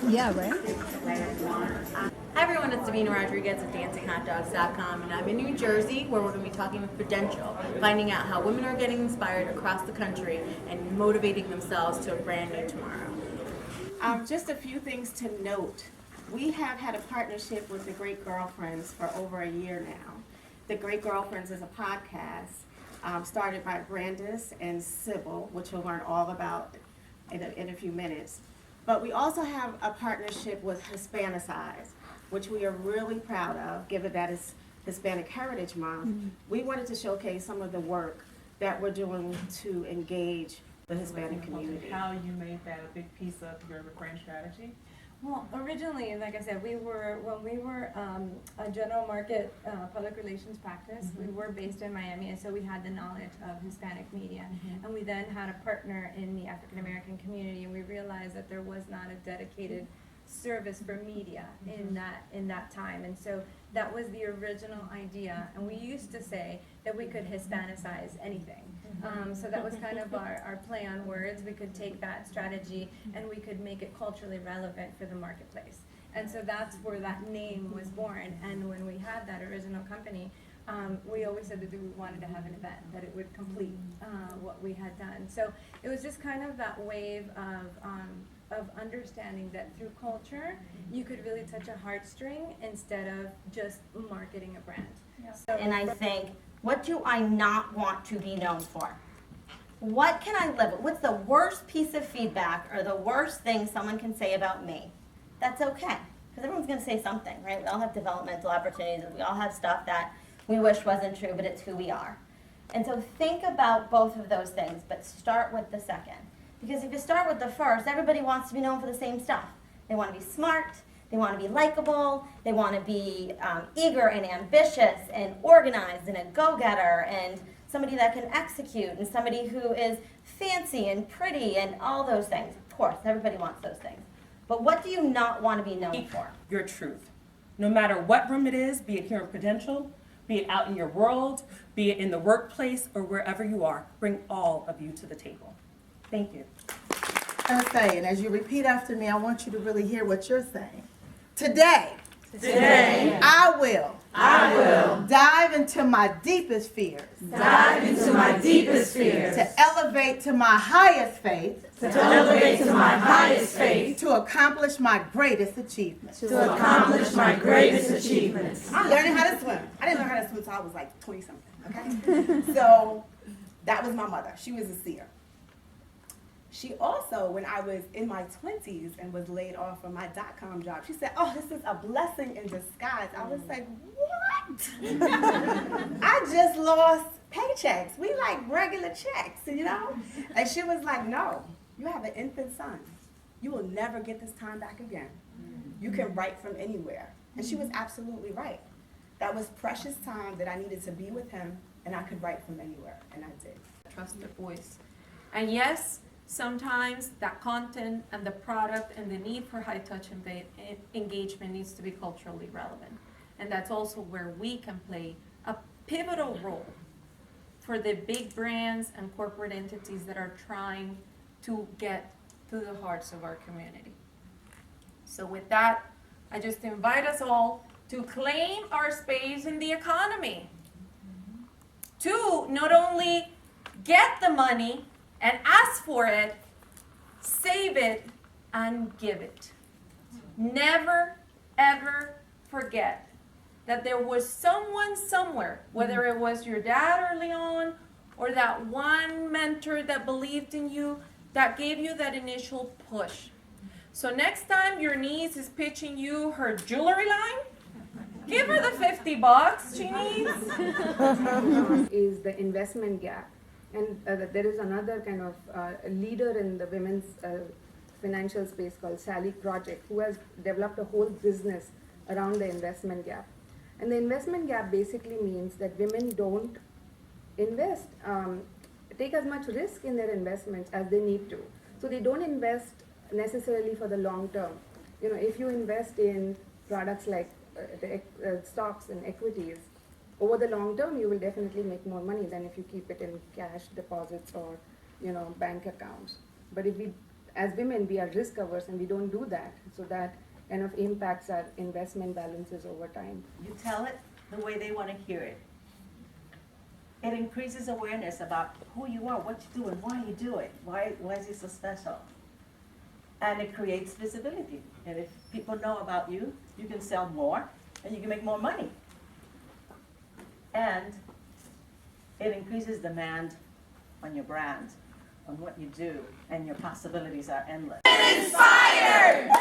Yeah, right? Hi everyone, it's Davina Rodriguez of DancingHotDogs.com, and I'm in New Jersey where we're going to be talking with Prudential, finding out how women are getting inspired across the country and motivating themselves to a brand new tomorrow. Just a few things to note. We have had a partnership with the Great Girlfriends for over a year now. The Great Girlfriends is a podcast started by Brandis and Sybil, which you'll learn all about in a few minutes. But we also have a partnership with Hispanicize, which we are really proud of, given that it's Hispanic Heritage Month. Mm-hmm. We wanted to showcase some of the work that we're doing to engage the Hispanic community. How you made that a big piece of your brand strategy? Well, originally, like I said, when we were a general market public relations practice, we were based in Miami, and so we had the knowledge of Hispanic media. And we then had a partner in the African American community, and we realized that there was not a dedicated service for media in that time. And so that was the original idea, and we used to say that we could Hispanicize anything. So that was kind of our play on words. We could take that strategy and we could make it culturally relevant for the marketplace. And so that's where that name was born. And when we had that original company, we always said that we wanted to have an event, that it would complete what we had done. So it was just kind of that wave of understanding that through culture, you could really touch a heartstring instead of just marketing a brand. Yeah. So and I think, what do I not want to be known for? What can I live with? What's the worst piece of feedback or the worst thing someone can say about me? That's okay, because everyone's going to say something, right? We all have developmental opportunities, and we all have stuff that we wish wasn't true, but it's who we are. And so think about both of those things, but start with the second. Because if you start with the first, everybody wants to be known for the same stuff. They want to be smart, they want to be likable, they want to be eager and ambitious and organized and a go-getter and somebody that can execute and somebody who is fancy and pretty and all those things. Of course, everybody wants those things. But what do you not want to be known for? Your truth. No matter what room it is, be it here in Prudential, be it out in your world, be it in the workplace or wherever you are, bring all of you to the table. Thank you. I'm saying, as you repeat after me, I want you to really hear what you're saying. Today, I will dive into my deepest fears. To elevate to my highest faith. To accomplish my greatest achievements. I'm learning how to swim. I didn't learn how to swim until I was like 20-something, okay? So that was my mother. She was a seer. She also, when I was in my 20s and was laid off from my .com job, she said, "Oh, this is a blessing in disguise." I was like, what? I just lost paychecks. We like regular checks, you know? And she was like, "No, you have an infant son. You will never get this time back again. You can write from anywhere." And she was absolutely right. That was precious time that I needed to be with him, and I could write from anywhere, and I did. Trusted voice. And yes, sometimes that content and the product and the need for high-touch engagement needs to be culturally relevant. And that's also where we can play a pivotal role for the big brands and corporate entities that are trying to get to the hearts of our community. So with that, I just invite us all to claim our space in the economy. To not only get the money and ask for it, save it, and give it. Never, ever forget that there was someone somewhere, whether it was your dad or Leon, or that one mentor that believed in you, that gave you that initial push. So next time your niece is pitching you her jewelry line, give her the $50 she needs. Is the investment gap. And there is another kind of leader in the women's financial space called Sally Project, who has developed a whole business around the investment gap. And the investment gap basically means that women don't invest, take as much risk in their investments as they need to. So they don't invest necessarily for the long term. You know, if you invest in products like stocks and equities, over the long term, you will definitely make more money than if you keep it in cash deposits or, you know, bank accounts. But if we, as women, we are risk averse and we don't do that, so that kind of impacts our investment balances over time. You tell it the way they want to hear it. It increases awareness about who you are, what you do, and why you do it. Why is it so special? And it creates visibility. And if people know about you, you can sell more and you can make more money. And it increases demand on your brand, on what you do, and your possibilities are endless. Inspired!